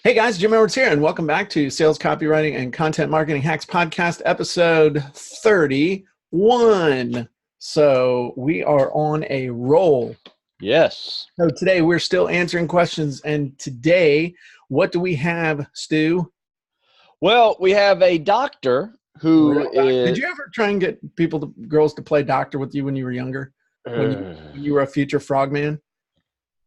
Hey guys, Jim Edwards here, and welcome back to Sales Copywriting and Content Marketing Hacks Podcast, episode 31. So we are on a roll. Yes. So today we're still answering questions, and today, what do we have, Stu? Well, we have a doctor who is... Did you ever try and get girls to play doctor with you when you were younger? When you were a future frogman?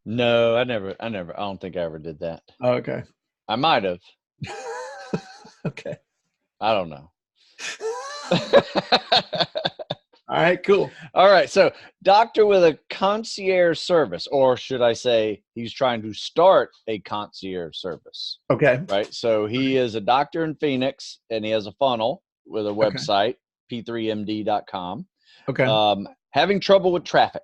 No, I don't think I ever did that. Oh, okay. I might have. Okay. I don't know. All right, cool. All right. So, doctor with a concierge service, or should I say he's trying to start a concierge service. Okay. Right. So he is a doctor in Phoenix, and he has a funnel with a website, p3md.com. Okay. Having trouble with traffic.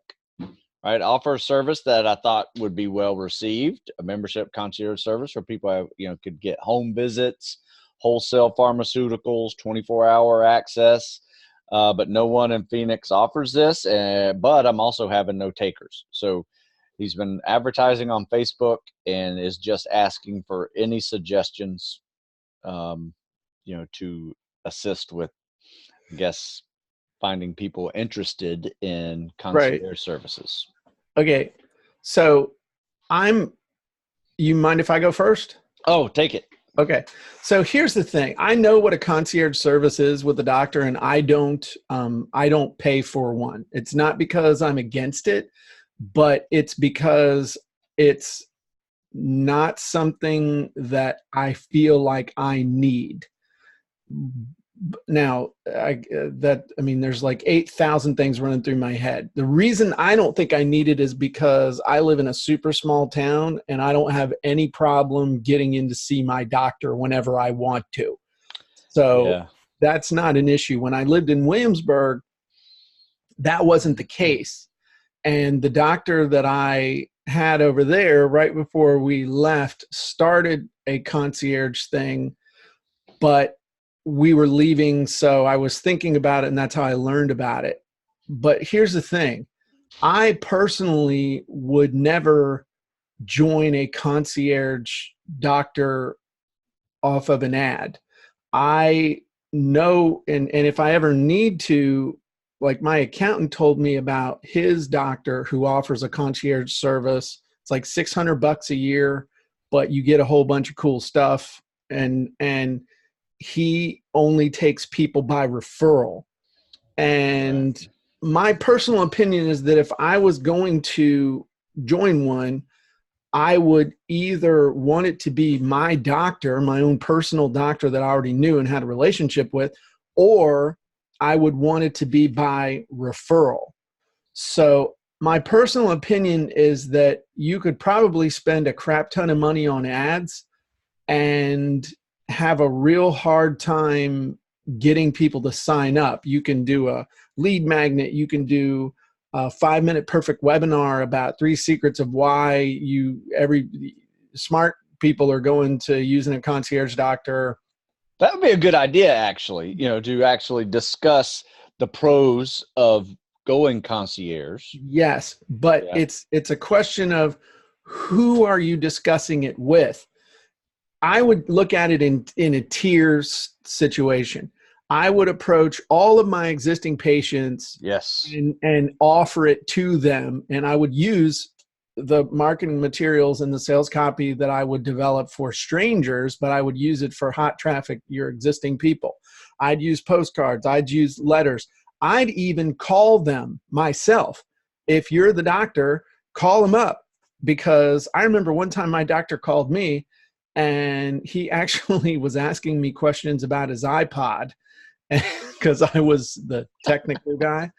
Right, offer a service that I thought would be well received, a membership concierge service where people could get home visits, wholesale pharmaceuticals, 24-hour access, but no one in Phoenix offers this, but I'm also having no takers. So he's been advertising on Facebook and is just asking for any suggestions, to assist with, I guess, finding people interested in concierge services. Okay, so you mind if I go first? Oh, take it. Okay, so here's the thing. I know what a concierge service is with the doctor, and I don't pay for one. It's not because I'm against it, but it's because it's not something that I feel like I need. Now, there's like 8,000 things running through my head. The reason I don't think I need it is because I live in a super small town and I don't have any problem getting in to see my doctor whenever I want to. So That's not an issue. When I lived in Williamsburg, that wasn't the case. And the doctor that I had over there right before we left started a concierge thing, but we were leaving, so I was thinking about it, and that's how I learned about it. But here's the thing. I personally would never join a concierge doctor off of an ad. I know, and if I ever need to, like my accountant told me about his doctor who offers a concierge service. It's like $600 a year, but you get a whole bunch of cool stuff, and he only takes people by referral. And my personal opinion is that if I was going to join one, I would either want it to be my doctor, my own personal doctor that I already knew and had a relationship with, or I would want it to be by referral. So my personal opinion is that you could probably spend a crap ton of money on ads and have a real hard time getting people to sign up. You can do a lead magnet. You can do a 5-minute perfect webinar about 3 secrets of why every smart people are going to using a concierge doctor. That would be a good idea, actually, to actually discuss the pros of going concierge. Yes, but it's a question of who are you discussing it with? I would look at it in a tiers situation. I would approach all of my existing patients and offer it to them. And I would use the marketing materials and the sales copy that I would develop for strangers, but I would use it for hot traffic, your existing people. I'd use postcards. I'd use letters. I'd even call them myself. If you're the doctor, call them up, because I remember one time my doctor called me, and he actually was asking me questions about his iPod because I was the technical guy.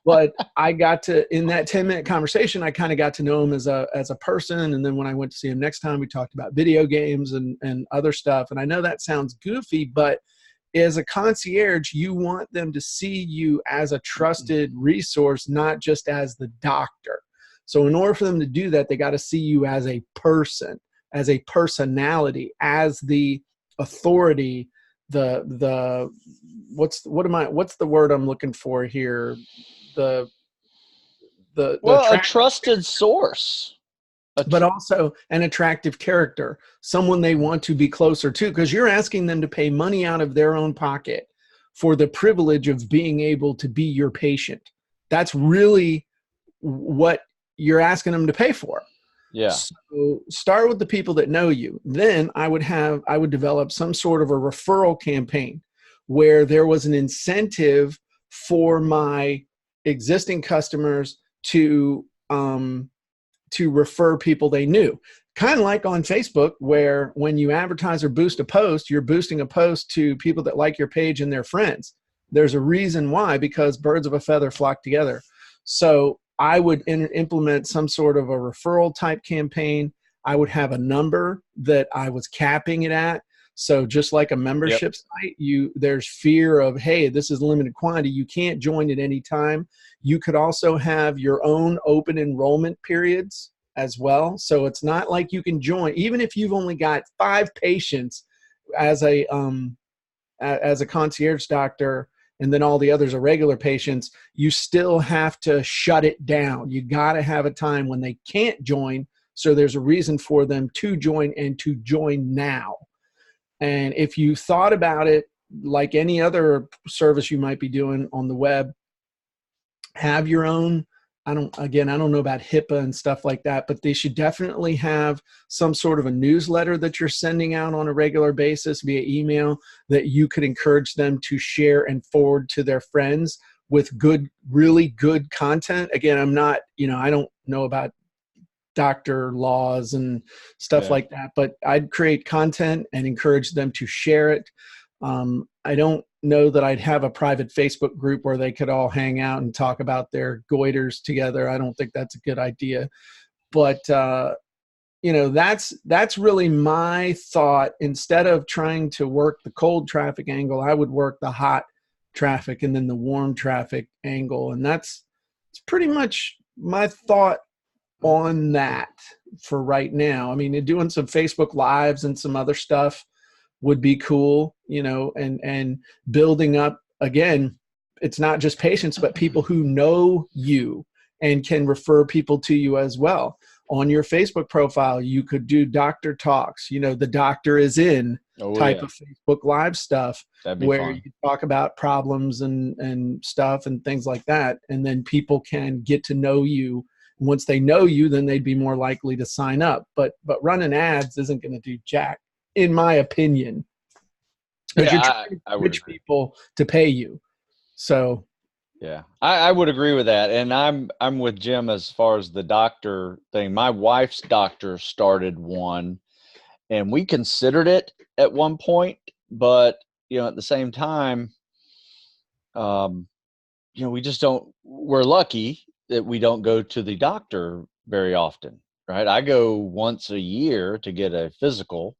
But I got to, in that 10-minute conversation, I kind of got to know him as a person. And then when I went to see him next time, we talked about video games and other stuff. And I know that sounds goofy, but as a concierge, you want them to see you as a trusted resource, not just as the doctor. So in order for them to do that, they got to see you as a person, as a personality, as the authority, what's the word I'm looking for here? A trusted source. but also an attractive character, someone they want to be closer to, because you're asking them to pay money out of their own pocket for the privilege of being able to be your patient. That's really what you're asking them to pay for. Yeah. So start with the people that know you. Then I would develop some sort of a referral campaign where there was an incentive for my existing customers to refer people they knew. Kind of like on Facebook, where when you advertise or boost a post, you're boosting a post to people that like your page and their friends. There's a reason why, because birds of a feather flock together. So I would implement some sort of a referral type campaign. I would have a number that I was capping it at. So just like a membership site, there's fear of, hey, this is limited quantity. You can't join at any time. You could also have your own open enrollment periods as well. So it's not like you can join, even if you've only got 5 patients as a concierge doctor, and then all the others are regular patients, you still have to shut it down. You got to have a time when they can't join. So there's a reason for them to join, and to join now. And if you thought about it like any other service you might be doing on the web, have your own, I don't know about HIPAA and stuff like that, but they should definitely have some sort of a newsletter that you're sending out on a regular basis via email that you could encourage them to share and forward to their friends with good, really good content. Again, I'm not, I don't know about doctor laws and stuff like that, but I'd create content and encourage them to share it. I don't know that I'd have a private Facebook group where they could all hang out and talk about their goiters together. I don't think that's a good idea. But, that's really my thought. Instead of trying to work the cold traffic angle, I would work the hot traffic and then the warm traffic angle. And it's pretty much my thought on that for right now. I mean, doing some Facebook Lives and some other stuff would be cool, and building up, again, it's not just patients, but people who know you and can refer people to you as well. On your Facebook profile, you could do doctor talks, the doctor is in type of Facebook Live stuff where fun. you talk about problems and stuff and things like that. And then people can get to know you. Once they know you, then they'd be more likely to sign up. But running ads isn't going to do jack, in my opinion, because you're trying to reach people to pay you. So, yeah, I would agree with that, and I'm with Jim as far as the doctor thing. My wife's doctor started one, and we considered it at one point, but at the same time, we just don't. We're lucky that we don't go to the doctor very often, right? I go once a year to get a physical.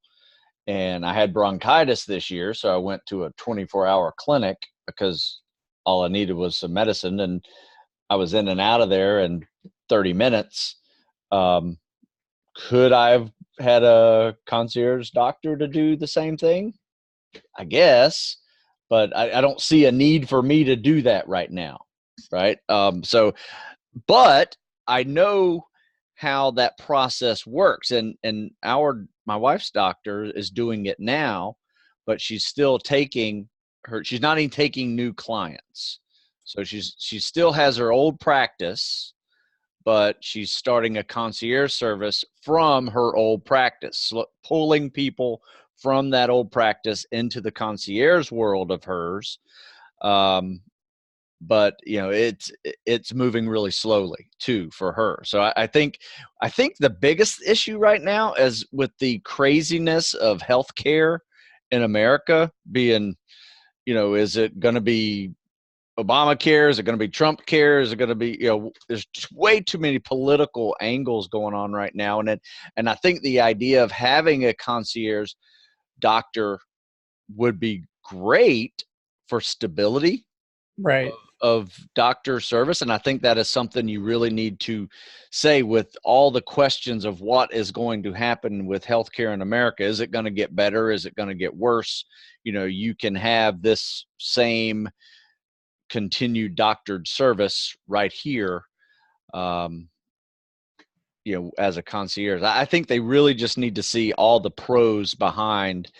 And I had bronchitis this year, so I went to a 24-hour clinic because all I needed was some medicine, and I was in and out of there in 30 minutes. Could I have had a concierge doctor to do the same thing? I guess, but I don't see a need for me to do that right now, right? But I know how that process works, and my wife's doctor is doing it now, but she's still she's not even taking new clients. So she still has her old practice, but she's starting a concierge service from her old practice, pulling people from that old practice into the concierge world of hers. But it's moving really slowly too for her. So I think the biggest issue right now is with the craziness of healthcare in America being, is it going to be Obamacare? Is it going to be Trump care? Is it going to be, there's way too many political angles going on right now. And I think the idea of having a concierge doctor would be great for stability, right, of doctor service. And I think that is something you really need to say with all the questions of what is going to happen with healthcare in America. Is it going to get better? Is it going to get worse? You can have this same continued doctored service right here. as a concierge. I think they really just need to see all the pros behind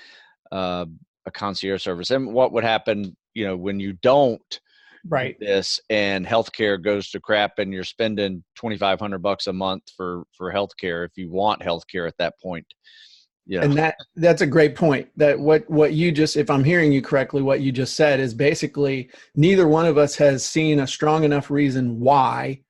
a concierge service and what would happen, when you don't Right. do this and healthcare goes to crap and you're spending $2,500 a month for healthcare if you want healthcare at that point. And that's a great point. That what you just, if I'm hearing you correctly, what you just said is basically neither one of us has seen a strong enough reason why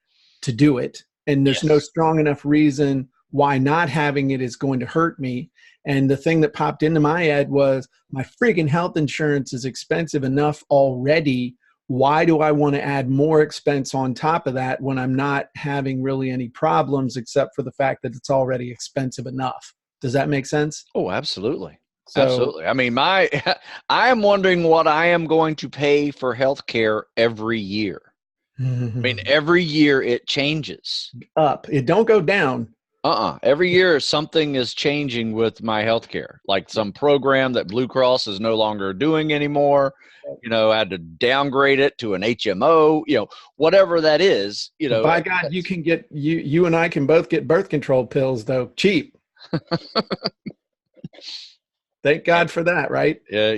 to do it. And there's no strong enough reason why not having it is going to hurt me. And the thing that popped into my head was my freaking health insurance is expensive enough already. Why do I want to add more expense on top of that when I'm not having really any problems except for the fact that it's already expensive enough? Does that make sense? Oh, absolutely. So, absolutely. I mean, I am wondering what I am going to pay for healthcare every year. I mean, every year it changes. Up. It don't go down. Every year something is changing with my healthcare, like some program that Blue Cross is no longer doing anymore. I had to downgrade it to an HMO, whatever that is, By God, you can get, you and I can both get birth control pills though, cheap. Thank God for that, right? Yeah,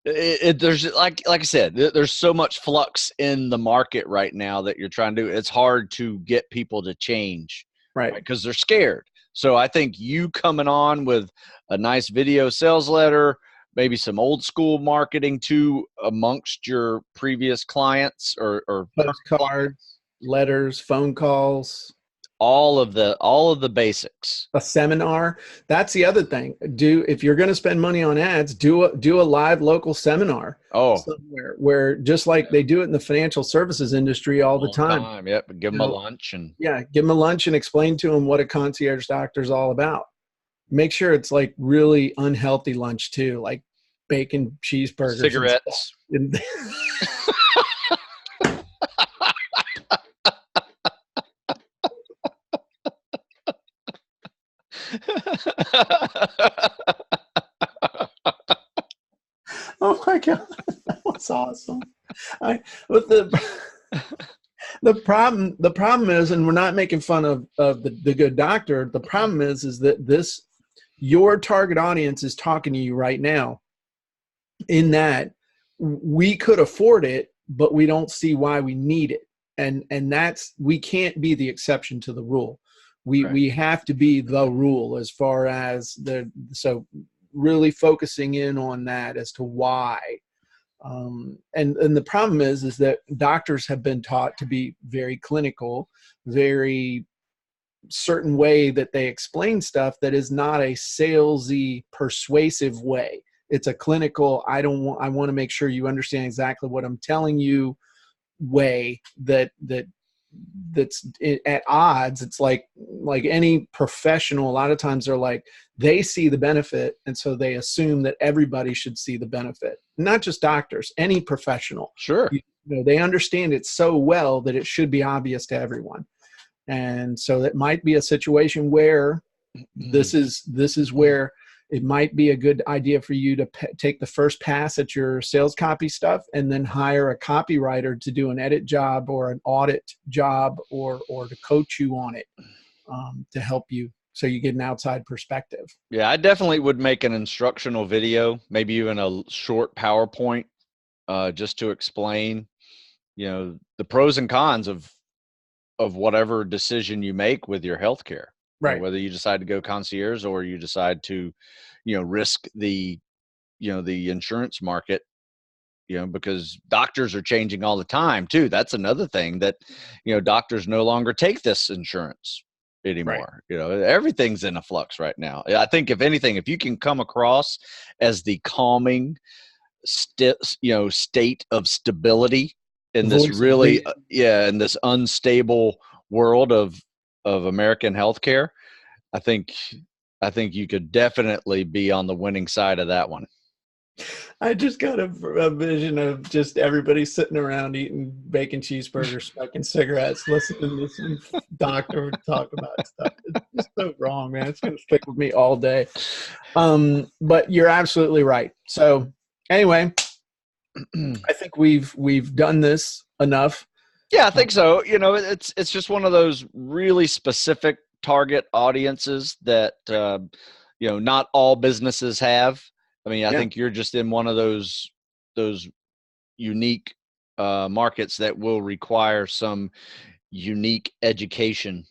there's like I said, there's so much flux in the market right now that you're trying to do. It's hard to get people to change, right? Because they're scared. So I think you coming on with a nice video sales letter, maybe some old school marketing too amongst your previous clients or postcards, letters, phone calls. All of the basics. A seminar. That's the other thing. If you're going to spend money on ads, do a live local seminar. Somewhere where just like they do it in the financial services industry all the time. Yep. Give them a lunch give them a lunch and explain to them what a concierge doctor is all about. Make sure it's like really unhealthy lunch too, like bacon, cheeseburgers, cigarettes. Oh my God, that was awesome. The problem is, and we're not making fun of the good doctor. The problem is that your target audience is talking to you right now. In that we could afford it, but we don't see why we need it, and we can't be the exception to the rule. We have to be the rule as far as so really focusing in on that as to why. And the problem is that doctors have been taught to be very clinical, very certain way that they explain stuff that is not a salesy, persuasive way. It's a clinical, I want to make sure you understand exactly what I'm telling you way that's at odds. It's like any professional, a lot of times they see the benefit, and so they assume that everybody should see the benefit, not just doctors, any professional. Sure. They understand it so well that it should be obvious to everyone. And so it might be a situation where this is where it might be a good idea for you to take the first pass at your sales copy stuff and then hire a copywriter to do an edit job or an audit job or to coach you on it, to help you so you get an outside perspective. Yeah, I definitely would make an instructional video, maybe even a short PowerPoint, just to explain, the pros and cons of whatever decision you make with your healthcare. Right. Whether you decide to go concierge or you decide to, risk the insurance market, because doctors are changing all the time too. That's another thing that, doctors no longer take this insurance anymore. Right. Everything's in a flux right now. I think if anything, if you can come across as the calming, state of stability in this really, in this unstable world of American healthcare, I think you could definitely be on the winning side of that one. I just got a vision of just everybody sitting around eating bacon cheeseburgers, smoking cigarettes, listening to some doctor talk about stuff. It's just so wrong, man. It's going to stick with me all day. But you're absolutely right. So anyway, I think we've done this enough. Yeah, I think so. You know, it's just one of those really specific target audiences that not all businesses have. I mean, I think you're just in one of those unique markets that will require some unique education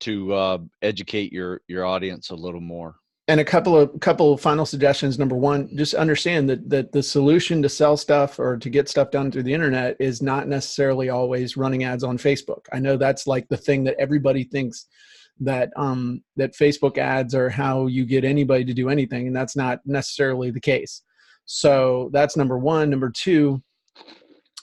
to educate your audience a little more. And a couple of final suggestions. Number one, just understand that the solution to sell stuff or to get stuff done through the internet is not necessarily always running ads on Facebook. I know that's like the thing that everybody thinks that that Facebook ads are how you get anybody to do anything, and that's not necessarily the case. So that's number one. Number two,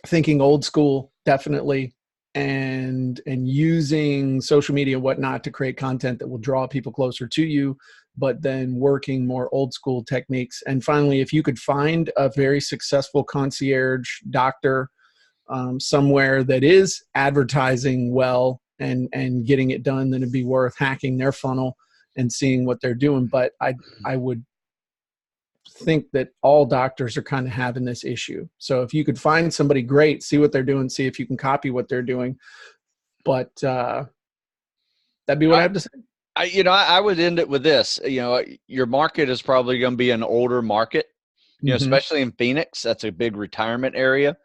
thinking old school, definitely, and using social media and whatnot to create content that will draw people closer to you, but then working more old school techniques. And finally, if you could find a very successful concierge doctor somewhere that is advertising well and getting it done, then it'd be worth hacking their funnel and seeing what they're doing. But I would think that all doctors are kind of having this issue. So if you could find somebody great, see what they're doing, see if you can copy what they're doing. But that'd be what I have to say. I would end it with this. Your market is probably going to be an older market, especially in Phoenix. That's a big retirement area.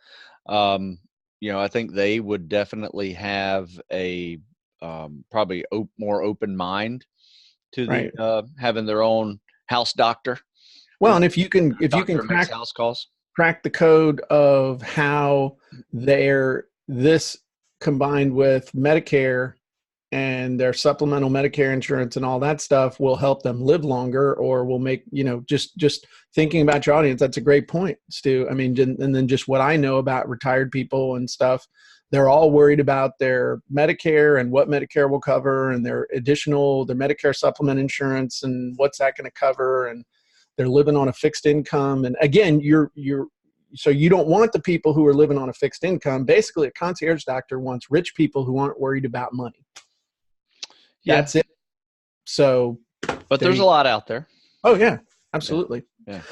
I think they would definitely have a probably more open mind to the having their own house doctor. Well, and if you can crack house calls, crack the code of how this combined with Medicare and their supplemental Medicare insurance and all that stuff will help them live longer, or will make, just thinking about your audience. That's a great point, Stu. I mean, and then just what I know about retired people and stuff, they're all worried about their Medicare and what Medicare will cover, and their Medicare supplement insurance and what's that going to cover. And they're living on a fixed income. And again, so you don't want the people who are living on a fixed income. Basically, a concierge doctor wants rich people who aren't worried about money. That's it. So, but there's a lot out there. Oh yeah, absolutely. Yeah.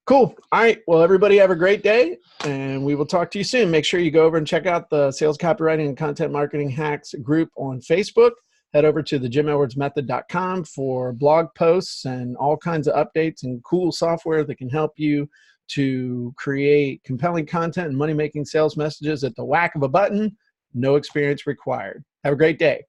Cool. All right. Well, everybody have a great day, and we will talk to you soon. Make sure you go over and check out the Sales Copywriting and Content Marketing Hacks group on Facebook. Head over to thejimedwardsmethod.com for blog posts and all kinds of updates and cool software that can help you to create compelling content and money-making sales messages at the whack of a button. No experience required. Have a great day.